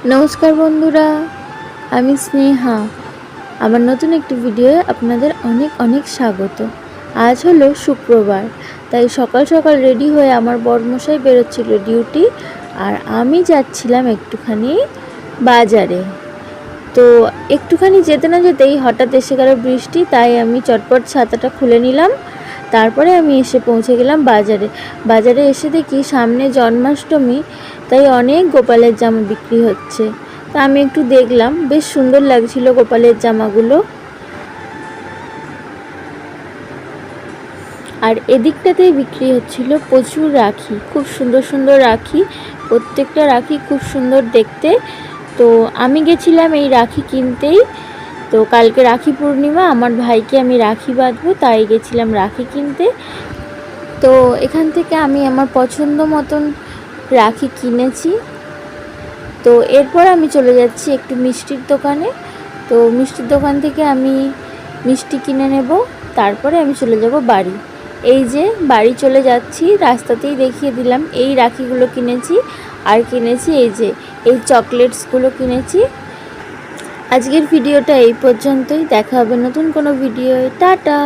নমস্কার বন্ধুরা, আমি স্নেহা। আমার নতুন একটি ভিডিওয়ে আপনাদের অনেক অনেক স্বাগত। আজ হলো শুক্রবার, তাই সকাল সকাল রেডি হয়ে আমার বরমশাই বেরোচ্ছিল ডিউটি, আর আমি যাচ্ছিলাম একটুখানি বাজারে। তো একটুখানি যেতে না যেতেই হঠাৎ এসে গেল বৃষ্টি, তাই আমি চটপট ছাতাটা খুলে নিলাম। তারপরে আমি এসে পৌঁছে গেলাম বাজারে। বাজারে এসে দেখি সামনে জন্মাষ্টমী, তাই অনেক গোপালের জামা বিক্রি হচ্ছে। তা আমি একটু দেখলাম, বেশ সুন্দর লাগছিল গোপালের জামাগুলো। আর এদিকটাতেই বিক্রি হচ্ছিল প্রচুর রাখি, খুব সুন্দর সুন্দর রাখি, প্রত্যেকটা রাখি খুব সুন্দর দেখতে। তো আমি গেছিলাম এই রাখি কিনতেই। তো কালকে রাখি পূর্ণিমা, আমার ভাইকে আমি রাখি বাঁধবো, তাই গেছিলাম রাখি কিনতে। তো এখান থেকে আমি আমার পছন্দ মতন রাখি কিনেছি। তো এরপর আমি চলে যাচ্ছি একটু মিষ্টির দোকানে। তো মিষ্টির দোকান থেকে আমি মিষ্টি কিনে নেব, তারপরে আমি চলে যাব বাড়ি। এই যে বাড়ি চলে যাচ্ছি, রাস্তাতেই দেখিয়ে দিলাম। এই রাখিগুলো কিনেছি, আর কিনেছি এই যে এই চকলেটসগুলো কিনেছি। আজকের ভিডিওটা এই পর্যন্তই, দেখা হবে নতুন কোনো ভিডিওয়। টাটা।